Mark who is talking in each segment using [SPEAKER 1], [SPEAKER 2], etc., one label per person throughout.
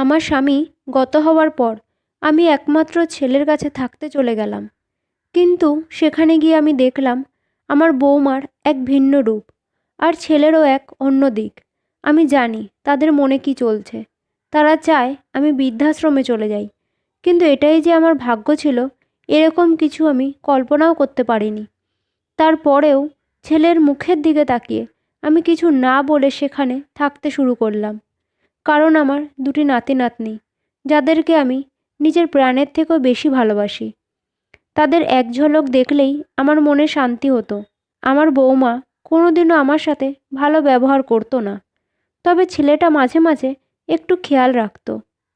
[SPEAKER 1] আমার স্বামী গত হওয়ার পর আমি একমাত্র ছেলের কাছে থাকতে চলে গেলাম। কিন্তু সেখানে গিয়ে আমি দেখলাম আমার বৌমার এক ভিন্ন রূপ, আর ছেলেরও এক অন্য দিক। আমি জানি তাদের মনে কি চলছে। তারা চায় আমি বৃদ্ধাশ্রমে চলে যাই, কিন্তু এটাই যে আমার ভাগ্য ছিল এরকম কিছু আমি কল্পনাও করতে পারিনি। তারপরেও ছেলের মুখের দিকে তাকিয়ে আমি কিছু না বলে সেখানে থাকতে শুরু করলাম। কারণ আমার দুটি নাতি নাতনি, যাদেরকে আমি নিজের প্রাণের থেকেও বেশি ভালোবাসি। তাদের এক ঝলক দেখলেই আমার মনে শান্তি হতো। আমার বৌমা কোনোদিনও আমার সাথে ভালো ব্যবহার করতো না, তবে ছেলেটা মাঝে মাঝে একটু খেয়াল রাখতো।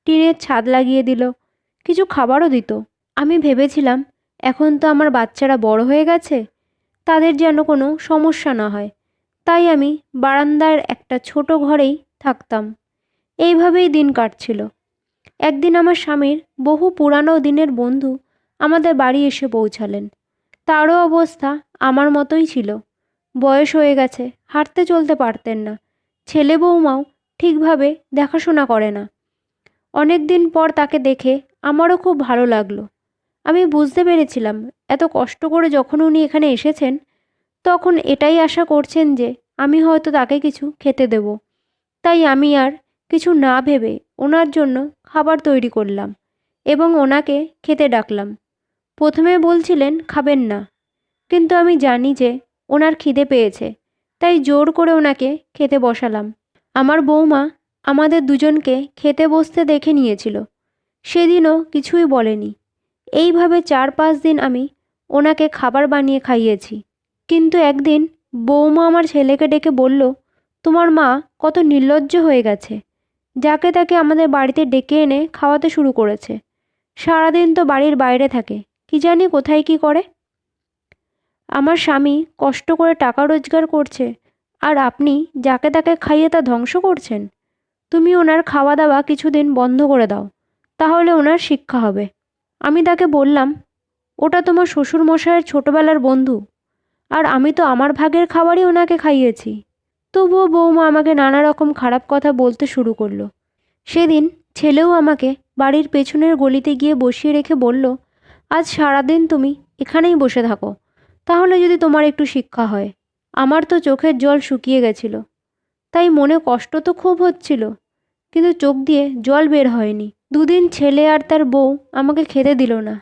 [SPEAKER 1] টিনের ছাদ লাগিয়ে দিল, কিছু খাবারও দিত। আমি ভেবেছিলাম এখন তো আমার বাচ্চারা বড় হয়ে গেছে, তাদের যেন কোনো সমস্যা না হয়। তাই আমি বারান্দার একটা ছোট ঘরেই থাকতাম। এইভাবেই দিন কাটছিল। একদিন আমার স্বামীর বহু পুরানো দিনের বন্ধু আমাদের বাড়ি এসে পৌঁছালেন। তারও অবস্থা আমার মতোই ছিল। বয়স হয়ে গেছে, হাঁটতে চলতে পারতেন না। ছেলে বৌমাও ঠিকভাবে দেখাশোনা করে না। অনেক দিন পর তাকে দেখে আমারও খুব ভালো লাগলো। আমি বুঝতে পেরেছিলাম এত কষ্ট করে যখন উনি এখানে এসেছেন, তখন এটাই আশা করছেন যে আমি হয়তো তাকে কিছু খেতে দেব। তাই আমি আর কিছু না ভেবে ওনার জন্য খাবার তৈরি করলাম এবং ওনাকে খেতে ডাকলাম। প্রথমে বলছিলেন খাবেন না, কিন্তু আমি জানি যে ওনার খিদে পেয়েছে, তাই জোর করে ওনাকে খেতে বসালাম। আমার বৌমা আমাদের দুজনকে খেতে বসতে দেখে নিয়েছিল। সেদিনও কিছুই বলেনি। এইভাবে 4-5 দিন আমি ওনাকে খাবার বানিয়ে খাইয়েছি। কিন্তু একদিন বৌমা আমার ছেলেকে ডেকে বলল, তোমার মা কত নির্লজ্জ হয়ে গেছে, যাকে তাকে আমাদের বাড়িতে ডেকে এনে খাওয়াতে শুরু করেছে। সারাদিন তো বাড়ির বাইরে থাকে, কি জানি কোথায় কি করে। আমার স্বামী কষ্ট করে টাকা রোজগার করছে, আর আপনি যাকে তাকে খাইয়ে তা ধ্বংস করছেন। তুমি ওনার খাওয়া দাওয়া কিছুদিন বন্ধ করে দাও, তাহলে ওনার শিক্ষা হবে। আমি তাকে বললাম, ওটা তোমার শ্বশুরমশাইয়ের ছোটবেলার বন্ধু, আর আমি তো আমার ভাগের খাবারই ওনাকে খাইয়েছি। তবুও বৌমা আমাকে নানা রকম খারাপ কথা বলতে শুরু করলো। সেদিন ছেলেও আমাকে বাড়ির পেছনের গলিতে গিয়ে বসিয়ে রেখে বলল, আজ সারাদিন তুমি এখানেই বসে থাকো, তাহলে যদি তোমার একটু শিক্ষা হয়। আমার তো চোখের জল শুকিয়ে গেছিল, তাই মনে কষ্ট তো খুব হচ্ছিল, কিন্তু চোখ দিয়ে জল বের হয়নি। দুদিন ছেলে আর তার বউ আমাকে খেতে দিল না,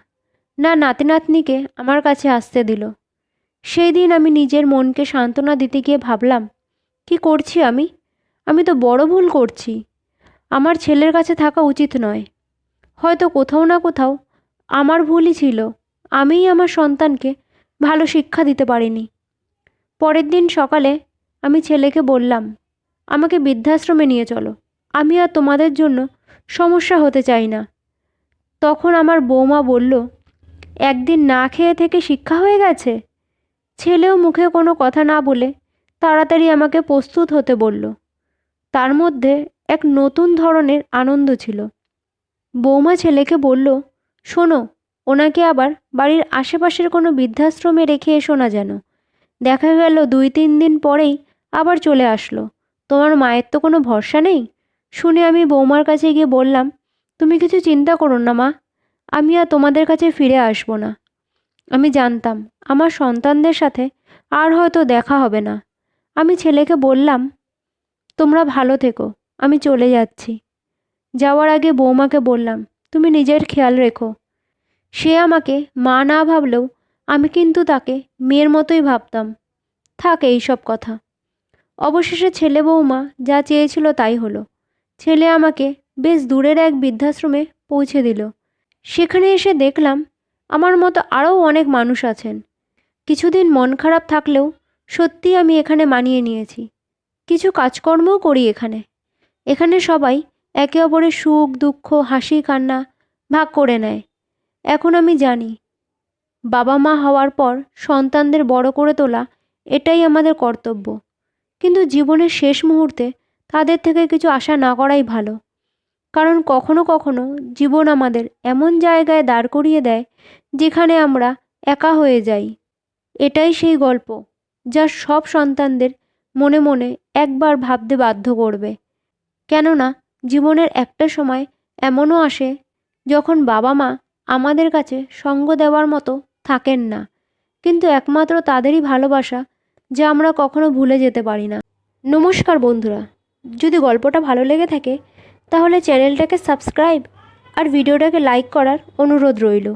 [SPEAKER 1] না নাতি নাতনিকে আমার কাছে আসতে দিল। সেই দিন আমি নিজের মনকে সান্ত্বনা দিতে গিয়ে ভাবলাম, কি করছি আমি? আমি তো বড় ভুল করছি। আমার ছেলের কাছে থাকা উচিত নয়। হয়তো কোথাও না কোথাও আমার ভুলই ছিল। আমিই আমার সন্তানকে ভালো শিক্ষা দিতে পারিনি। পরের দিন সকালে আমি ছেলেকে বললাম, আমাকে বৃদ্ধাশ্রমে নিয়ে চলো। আমি আর তোমাদের জন্য সমস্যা হতে চাই না। তখন আমার বৌমা বলল, একদিন না খেয়ে থেকে শিক্ষা হয়ে গেছে। ছেলেও মুখে কোনো কথা না বলে তাড়াতাড়ি আমাকে প্রস্তুত হতে বলল। তার মধ্যে এক নতুন ধরনের আনন্দ ছিল। বৌমা ছেলেকে বলল, শোনো, ওনাকে আবার বাড়ির আশেপাশের কোনো বৃদ্ধাশ্রমে রেখে এসো না যেন। দেখা গেল 2-3 দিন পরেই আবার চলে আসলো। তোমার মায়ের তো কোনো ভরসা নেই। শুনে আমি বৌমার কাছে গিয়ে বললাম, তুমি কিছু চিন্তা করো না মা, আমি আর তোমাদের কাছে ফিরে আসবো না। আমি জানতাম আমার সন্তানদের সাথে আর হয়তো দেখা হবে না। আমি ছেলেকে বললাম, তোমরা ভালো থেকো, আমি চলে যাচ্ছি। যাওয়ার আগে বৌমাকে বললাম, তুমি নিজের খেয়াল রেখো। সে আমাকে মা না ভাবলেও আমি কিন্তু তাকে মেয়ের মতোই ভাবতাম। থাক এই সব কথা। অবশেষে ছেলে বৌমা যা চেয়েছিল তাই হলো। ছেলে আমাকে বেশ দূরের এক বৃদ্ধাশ্রমে পৌঁছে দিল। সেখানে এসে দেখলাম আমার মতো আরও অনেক মানুষ আছেন। কিছুদিন মন খারাপ থাকলেও সত্যি আমি এখানে মানিয়ে নিয়েছি। কিছু কাজকর্মও করি এখানে। এখানে সবাই একে অপরের সুখ দুঃখ হাসি কান্না ভাগ করে নেয়। এখন আমি জানি, বাবা মা হওয়ার পর সন্তানদের বড় করে তোলা এটাই আমাদের কর্তব্য। কিন্তু জীবনের শেষ মুহূর্তে তাদের থেকে কিছু আশা না করাই ভালো। কারণ কখনো কখনো জীবন আমাদের এমন জায়গায় দাঁড় করিয়ে দেয় যেখানে আমরা একা হয়ে যাই। এটাই সেই গল্প যা সব সন্তানদের মনে মনে একবার ভাবতে বাধ্য করবে। কেননা জীবনের একটা সময় এমনও আসে যখন বাবা মা আমাদের কাছে সঙ্গ দেওয়ার মতো থাকেন না, কিন্তু একমাত্র তাদেরই ভালোবাসা যা আমরা কখনো ভুলে যেতে পারি না। নমস্কার বন্ধুরা, যদি গল্পটা ভালো লেগে থাকে তাহলে চ্যানেলটাকে সাবস্ক্রাইব আর ভিডিওটাকে লাইক করার অনুরোধ রইল।